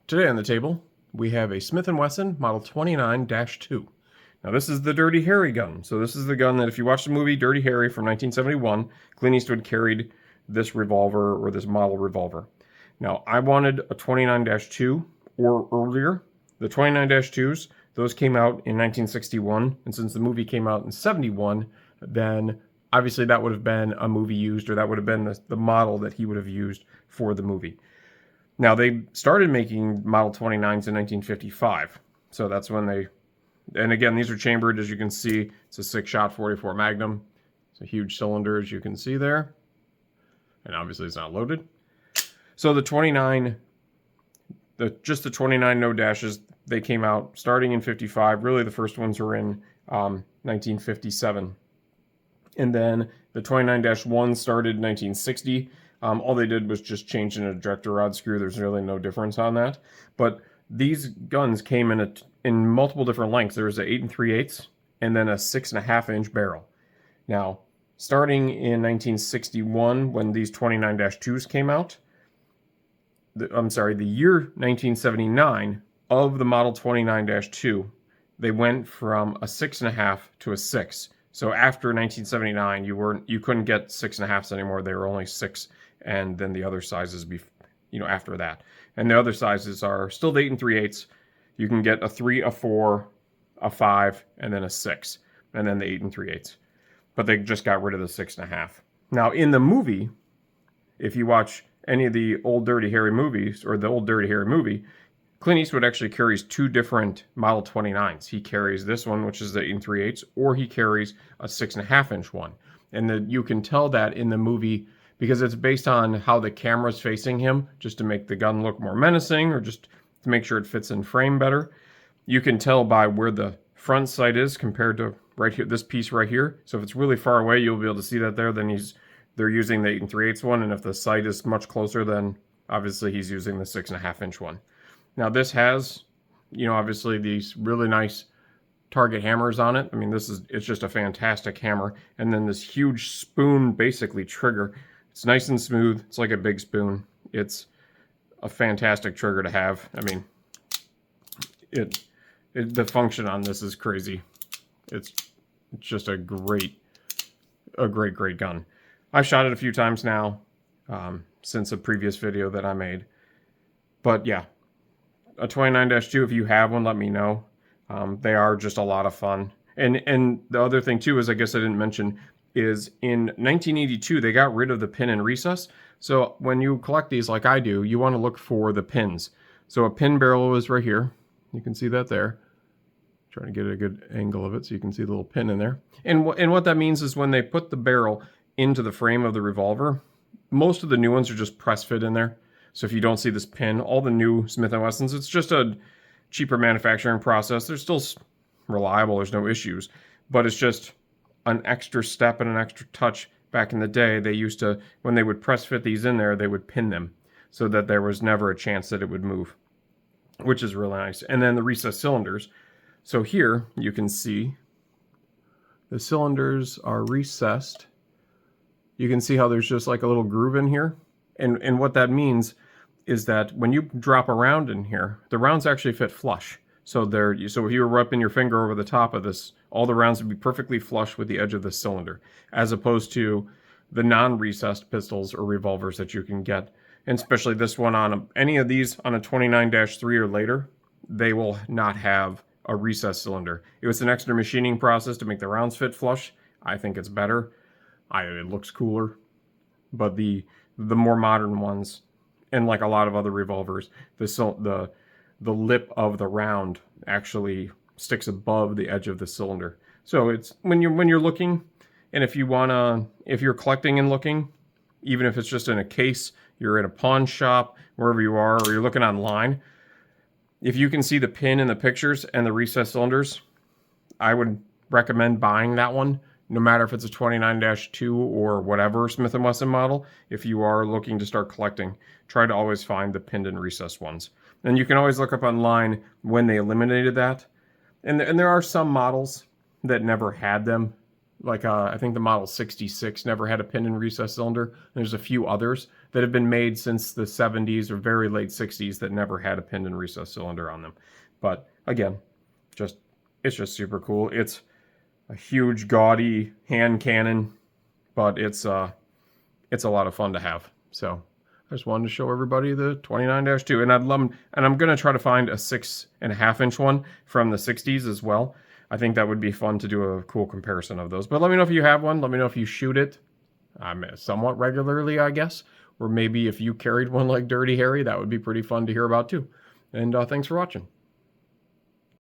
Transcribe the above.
Today on the table, we have a Smith & Wesson Model 29-2. Now this is the Dirty Harry gun. So this is the gun that if you watch the movie Dirty Harry from 1971, Clint Eastwood carried this revolver or this model revolver. Now I wanted a 29-2 or earlier. The 29-2s, those came out in 1961, and since the movie came out in 71, then obviously that would have been a movie used, or that would have been the model that he would have used for the movie. Now, they started making Model 29s in 1955. So that's when they... And again, these are chambered, as you can see. It's a 6-shot 44 Magnum. It's a huge cylinder, as you can see there. And obviously, it's not loaded. So the 29... just the 29 no dashes, they came out starting in 55. Really, the first ones were in 1957. And then the 29-1 started in 1960. All they did was just change an ejector rod screw. There's really no difference on that. But these guns came in multiple different lengths. There was an 8 3/8 and then a 6.5-inch barrel. Now, starting in 1961, when these 29-2s came out, the year 1979 of the Model 29-2, they went from a 6.5 to a 6. So after 1979, you couldn't get 6.5s anymore. They were only 6. And then the other sizes after that. And the other sizes are still the 8 3/8. You can get a 3, a 4, a 5, and then a 6. And then the 8 3/8. But they just got rid of the 6.5. Now, in the movie, if you watch any of the old Dirty Harry movies, or the old Dirty Harry movie, Clint Eastwood actually carries 2 different Model 29s. He carries this one, which is the 8 3/8, or he carries a 6.5-inch one. And you can tell that in the movie, because it's based on how the camera's facing him, just to make the gun look more menacing, or just to make sure it fits in frame better. You can tell by where the front sight is compared to right here, this piece right here. So if it's really far away, you'll be able to see that there. Then they're using the 8 3/8 one, and if the sight is much closer, then obviously he's using the 6.5-inch one. Now this has, obviously these really nice target hammers on it. I mean, it's just a fantastic hammer. And then this huge spoon, basically trigger. It's nice and smooth. It's like a big spoon. It's a fantastic trigger to have. I mean, the function on this is crazy. It's just a great gun. I've shot it a few times now since a previous video that I made. But yeah, a 29-2, if you have one, let me know. They are just a lot of fun. And the other thing too is, I guess I didn't mention, is in 1982, they got rid of the pin and recess. So when you collect these like I do, you want to look for the pins. So a pin barrel is right here. You can see that there. Trying to get a good angle of it so you can see the little pin in there. And what that means is when they put the barrel into the frame of the revolver, most of the new ones are just press fit in there. So if you don't see this pin, all the new Smith & Wessons, it's just a cheaper manufacturing process. They're still reliable. There's no issues. But it's just an extra step and an extra touch. Back in the day, they used to, when they would press fit these in there, they would pin them so that there was never a chance that it would move, which is really nice. And then the recessed cylinders. So here you can see the cylinders are recessed. You can see how there's just like a little groove in here. And what that means is that when you drop a round in here, the rounds actually fit flush. So if you were wrapping your finger over the top of this, all the rounds would be perfectly flush with the edge of the cylinder, as opposed to the non-recessed pistols or revolvers that you can get. And especially this one on any of these on a 29-3 or later, they will not have a recessed cylinder. It was an extra machining process to make the rounds fit flush. I think it's better. It looks cooler. But the more modern ones, and like a lot of other revolvers, the lip of the round actually sticks above the edge of the cylinder. So it's when you're looking, and if you're collecting and looking, even if it's just in a case, you're in a pawn shop, wherever you are, or you're looking online, if you can see the pin in the pictures and the recessed cylinders, I would recommend buying that one, no matter if it's a 29-2 or whatever Smith & Wesson model. If you are looking to start collecting, try to always find the pinned and recessed ones. And you can always look up online when they eliminated that. And there are some models that never had them. Like I think the Model 66 never had a pin and recessed cylinder. There's a few others that have been made since the 70s or very late 60s that never had a pinned and recessed cylinder on them. But again, it's just super cool. It's a huge, gaudy hand cannon, but it's a lot of fun to have. So I just wanted to show everybody the 29-2, and I'm gonna try to find a 6.5-inch one from the 60s as well. I think that would be fun to do a cool comparison of those. But let me know if you have one. Let me know if you shoot it somewhat regularly, I guess. Or maybe if you carried one like Dirty Harry, that would be pretty fun to hear about too. And thanks for watching.